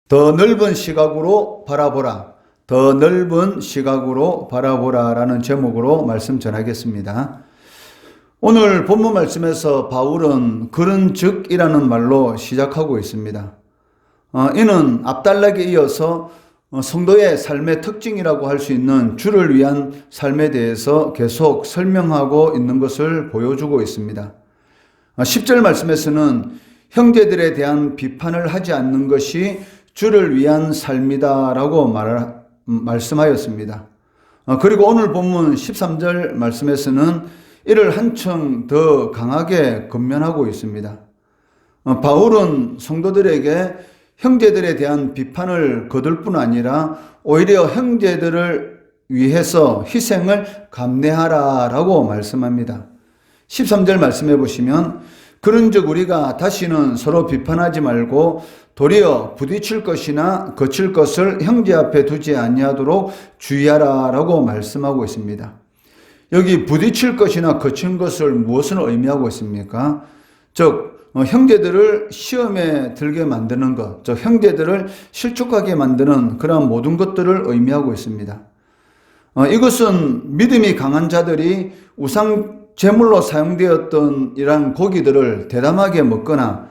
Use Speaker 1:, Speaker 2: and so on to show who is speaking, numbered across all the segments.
Speaker 1: 더 넓은 시각으로 바라보라. 더 넓은 시각으로 바라보라 라는 제목으로 말씀 전하겠습니다. 오늘 본문 말씀에서 바울은 그런즉이라는 말로 시작하고 있습니다. 이는 앞단락에 이어서 성도의 삶의 특징이라고 할 수 있는 주를 위한 삶에 대해서 계속 설명하고 있는 것을 보여주고 있습니다. 10절 말씀에서는 형제들에 대한 비판을 하지 않는 것이 주를 위한 삶이다 라고 말씀하였습니다. 그리고 오늘 본문 13절 말씀에서는 이를 한층 더 강하게 권면하고 있습니다. 바울은 성도들에게 형제들에 대한 비판을 거둘 뿐 아니라 오히려 형제들을 위해서 희생을 감내하라 라고 말씀합니다. 13절 말씀해 보시면 그런즉 우리가 다시는 서로 비판하지 말고 도리어 부딪힐 것이나 거칠 것을 형제 앞에 두지 아니하도록 주의하라 라고 말씀하고 있습니다. 여기 부딪힐 것이나 거친 것을 무엇을 의미하고 있습니까? 즉 형제들을 시험에 들게 만드는 것, 즉 형제들을 실족하게 만드는 그러한 모든 것들을 의미하고 있습니다. 이것은 믿음이 강한 자들이 우상 제물로 사용되었던 이러한 고기들을 대담하게 먹거나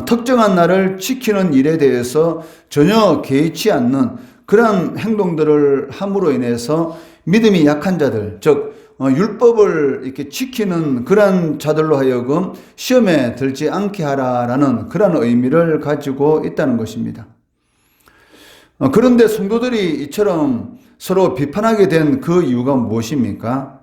Speaker 1: 특정한 날을 지키는 일에 대해서 전혀 개의치 않는 그러한 행동들을 함으로 인해서 믿음이 약한 자들, 즉 율법을 이렇게 지키는 그러한 자들로 하여금 시험에 들지 않게 하라라는 그러한 의미를 가지고 있다는 것입니다. 그런데 성도들이 이처럼 서로 비판하게 된 그 이유가 무엇입니까?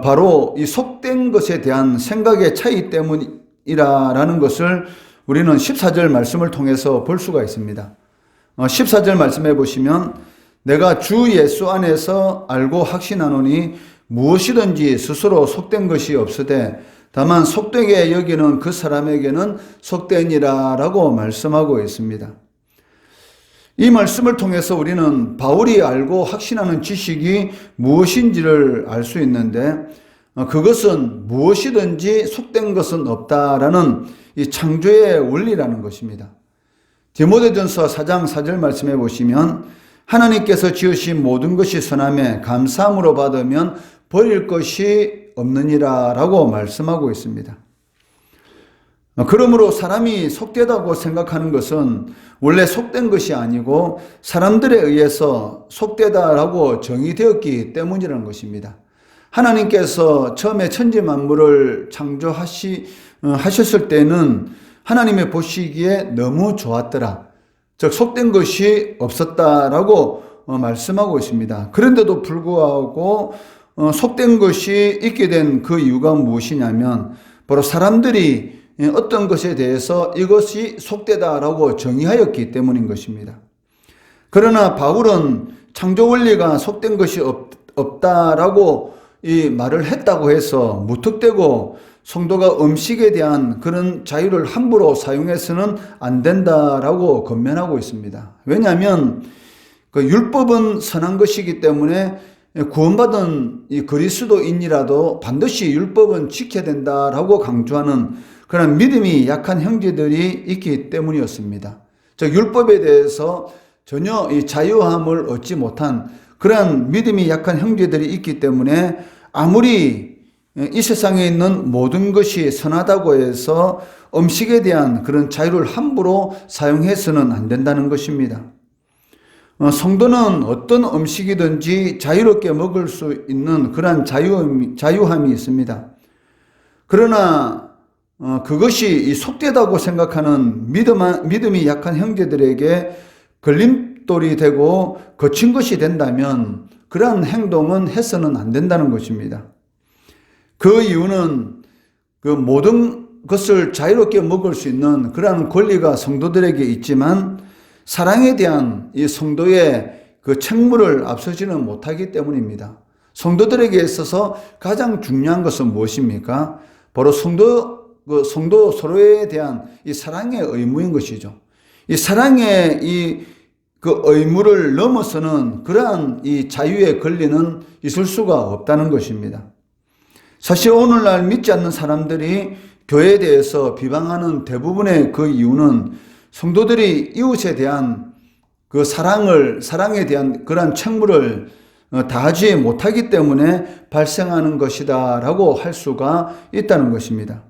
Speaker 1: 바로 이 속된 것에 대한 생각의 차이 때문이라는 것을 우리는 14절 말씀을 통해서 볼 수가 있습니다. 14절 말씀해 보시면 내가 주 예수 안에서 알고 확신하노니 무엇이든지 스스로 속된 것이 없으되 다만 속되게 여기는 그 사람에게는 속되니라 라고 말씀하고 있습니다. 이 말씀을 통해서 우리는 바울이 알고 확신하는 지식이 무엇인지를 알 수 있는데 그것은 무엇이든지 속된 것은 없다라는 이 창조의 원리라는 것입니다. 디모데전서 4장 4절 말씀해 보시면 하나님께서 지으신 모든 것이 선함에 감사함으로 받으면 버릴 것이 없느니라 라고 말씀하고 있습니다. 그러므로 사람이 속되다고 생각하는 것은 원래 속된 것이 아니고 사람들에 의해서 속되다라고 정의되었기 때문이라는 것입니다. 하나님께서 처음에 천지 만물을 하셨을 때는 하나님의 보시기에 너무 좋았더라. 즉 속된 것이 없었다라고 말씀하고 있습니다. 그런데도 불구하고 속된 것이 있게 된 그 이유가 무엇이냐면 바로 사람들이 어떤 것에 대해서 이것이 속되다라고 정의하였기 때문인 것입니다. 그러나 바울은 창조 원리가 속된 것이 없다라고 이 말을 했다고 해서 무턱대고 성도가 음식에 대한 그런 자유를 함부로 사용해서는 안 된다라고 권면하고 있습니다. 왜냐하면 그 율법은 선한 것이기 때문에 구원받은 이 그리스도인이라도 반드시 율법은 지켜야 된다라고 강조하는 그런 믿음이 약한 형제들이 있기 때문이었습니다. 즉 율법에 대해서 전혀 이 자유함을 얻지 못한 그런 믿음이 약한 형제들이 있기 때문에 아무리 이 세상에 있는 모든 것이 선하다고 해서 음식에 대한 그런 자유를 함부로 사용해서는 안 된다는 것입니다. 성도는 어떤 음식이든지 자유롭게 먹을 수 있는 그런 자유함이 있습니다. 그러나 그것이 속되다고 생각하는 믿음이 약한 형제들에게 걸림돌이 되고 거친 것이 된다면 그러한 행동은 해서는 안 된다는 것입니다. 그 이유는 그 모든 것을 자유롭게 먹을 수 있는 그러한 권리가 성도들에게 있지만 사랑에 대한 이 성도의 그 책무를 앞서지는 못하기 때문입니다. 성도들에게 있어서 가장 중요한 것은 무엇입니까? 바로 성도 서로에 대한 이 사랑의 의무인 것이죠. 이 사랑의 그 의무를 넘어서는 그러한 이 자유의 권리는 있을 수가 없다는 것입니다. 사실 오늘날 믿지 않는 사람들이 교회에 대해서 비방하는 대부분의 그 이유는 성도들이 이웃에 대한 그 사랑에 대한 그러한 책무를 다하지 못하기 때문에 발생하는 것이다 라고 할 수가 있다는 것입니다.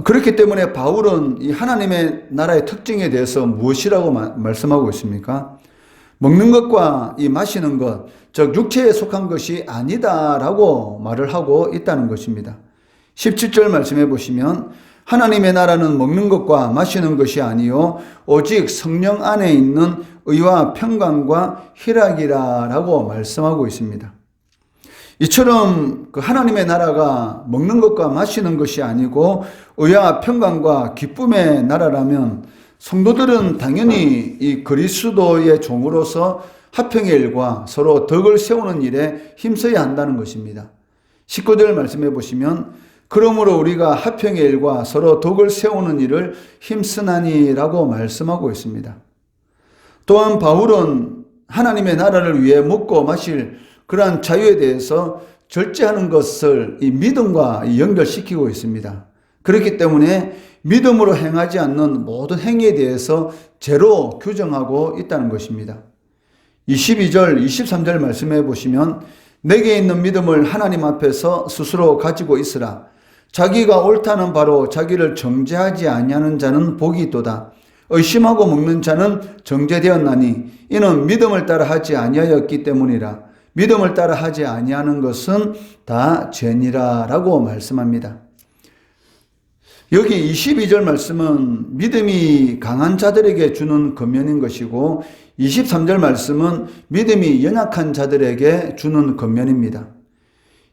Speaker 1: 그렇기 때문에 바울은 이 하나님의 나라의 특징에 대해서 무엇이라고 말씀하고 있습니까? 먹는 것과 이 마시는 것, 즉 육체에 속한 것이 아니다라고 말을 하고 있다는 것입니다. 17절 말씀해 보시면 하나님의 나라는 먹는 것과 마시는 것이 아니요 오직 성령 안에 있는 의와 평강과 희락이라라고 말씀하고 있습니다. 이처럼 그 하나님의 나라가 먹는 것과 마시는 것이 아니고 의와 평강과 기쁨의 나라라면 성도들은 당연히 이 그리스도의 종으로서 화평의 일과 서로 덕을 세우는 일에 힘써야 한다는 것입니다. 19절 말씀해 보시면 그러므로 우리가 화평의 일과 서로 덕을 세우는 일을 힘쓰나니라고 말씀하고 있습니다. 또한 바울은 하나님의 나라를 위해 먹고 마실 그러한 자유에 대해서 절제하는 것을 이 믿음과 연결시키고 있습니다. 그렇기 때문에 믿음으로 행하지 않는 모든 행위에 대해서 죄로 규정하고 있다는 것입니다. 22절, 23절 말씀해 보시면 내게 있는 믿음을 하나님 앞에서 스스로 가지고 있으라. 자기가 옳다는 바로 자기를 정죄하지 아니하는 자는 복이 있도다. 의심하고 먹는 자는 정죄되었나니 이는 믿음을 따라 하지 아니하였기 때문이라. 믿음을 따라 하지 아니하는 것은 다 죄니라 라고 말씀합니다. 여기 22절 말씀은 믿음이 강한 자들에게 주는 권면인 것이고 23절 말씀은 믿음이 연약한 자들에게 주는 권면입니다.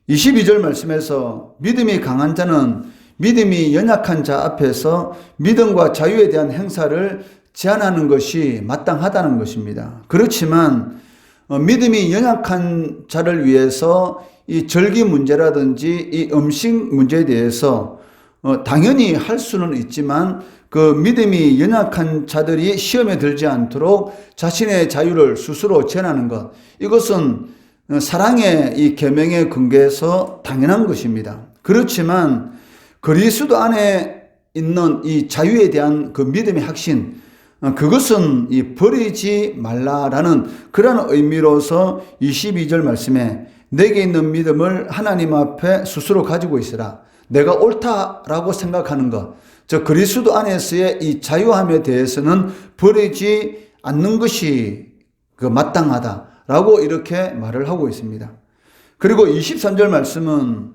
Speaker 1: 22절 말씀에서 믿음이 강한 자는 믿음이 연약한 자 앞에서 믿음과 자유에 대한 행사를 제한하는 것이 마땅하다는 것입니다. 그렇지만 믿음이 연약한 자를 위해서 이 절기 문제라든지 이 음식 문제에 대해서 당연히 할 수는 있지만 그 믿음이 연약한 자들이 시험에 들지 않도록 자신의 자유를 스스로 제한하는 것, 이것은 사랑의 이 계명의 근거에서 당연한 것입니다. 그렇지만 그리스도 안에 있는 이 자유에 대한 그 믿음의 확신, 그것은 이 버리지 말라라는 그런 의미로서 22절 말씀에 내게 있는 믿음을 하나님 앞에 스스로 가지고 있으라. 내가 옳다라고 생각하는 것, 저 그리스도 안에서의 이 자유함에 대해서는 버리지 않는 것이 그 마땅하다라고 이렇게 말을 하고 있습니다. 그리고 23절 말씀은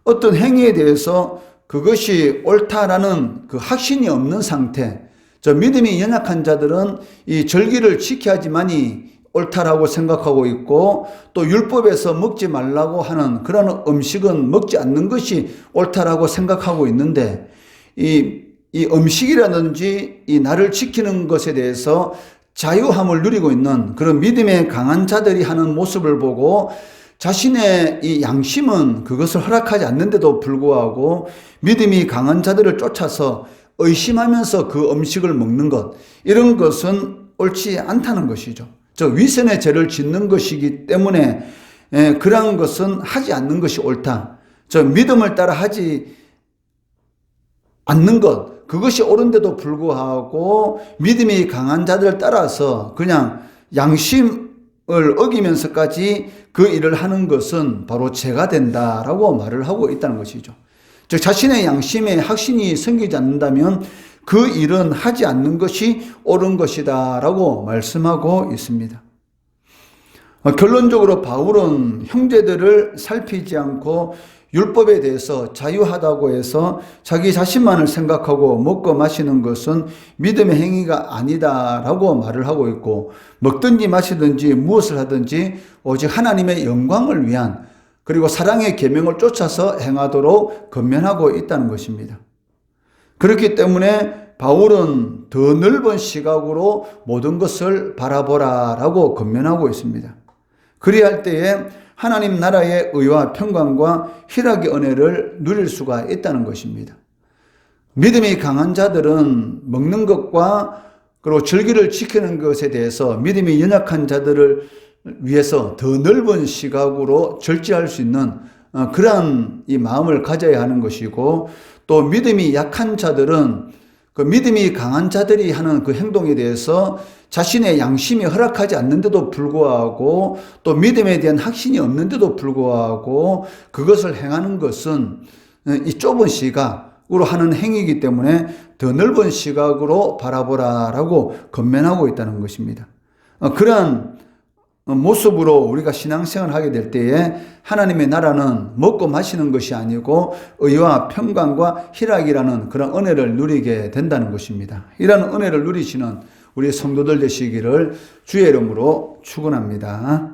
Speaker 1: 어떤 행위에 대해서 그것이 옳다라는 그 확신이 없는 상태, 저 믿음이 연약한 자들은 이 절기를 지켜야지만이 옳다라고 생각하고 있고 또 율법에서 먹지 말라고 하는 그런 음식은 먹지 않는 것이 옳다라고 생각하고 있는데 이 음식이라든지 이 나를 지키는 것에 대해서 자유함을 누리고 있는 그런 믿음의 강한 자들이 하는 모습을 보고 자신의 이 양심은 그것을 허락하지 않는데도 불구하고 믿음이 강한 자들을 쫓아서 의심하면서 그 음식을 먹는 것, 이런 것은 옳지 않다는 것이죠. 즉 위선의 죄를 짓는 것이기 때문에 그러한 것은 하지 않는 것이 옳다. 저 믿음을 따라 하지 않는 것, 그것이 옳은데도 불구하고 믿음이 강한 자들을 따라서 그냥 양심을 어기면서까지 그 일을 하는 것은 바로 죄가 된다라고 말을 하고 있다는 것이죠. 즉 자신의 양심에 확신이 생기지 않는다면 그 일은 하지 않는 것이 옳은 것이다 라고 말씀하고 있습니다. 결론적으로 바울은 형제들을 살피지 않고 율법에 대해서 자유하다고 해서 자기 자신만을 생각하고 먹고 마시는 것은 믿음의 행위가 아니다 라고 말을 하고 있고, 먹든지 마시든지 무엇을 하든지 오직 하나님의 영광을 위한 그리고 사랑의 계명을 쫓아서 행하도록 권면하고 있다는 것입니다. 그렇기 때문에 바울은 더 넓은 시각으로 모든 것을 바라보라 라고 권면하고 있습니다. 그리할 때에 하나님 나라의 의와 평강과 희락의 은혜를 누릴 수가 있다는 것입니다. 믿음이 강한 자들은 먹는 것과 그리고 절기를 지키는 것에 대해서 믿음이 연약한 자들을 위해서 더 넓은 시각으로 절제할 수 있는 그러한 이 마음을 가져야 하는 것이고, 또 믿음이 약한 자들은 그 믿음이 강한 자들이 하는 그 행동에 대해서 자신의 양심이 허락하지 않는데도 불구하고 또 믿음에 대한 확신이 없는데도 불구하고 그것을 행하는 것은 이 좁은 시각으로 하는 행위이기 때문에 더 넓은 시각으로 바라보라라고 권면하고 있다는 것입니다. 그러한 모습으로 우리가 신앙생활을 하게 될 때에 하나님의 나라는 먹고 마시는 것이 아니고 의와 평강과 희락이라는 그런 은혜를 누리게 된다는 것입니다. 이런 은혜를 누리시는 우리 성도들 되시기를 주의 이름으로 축원합니다.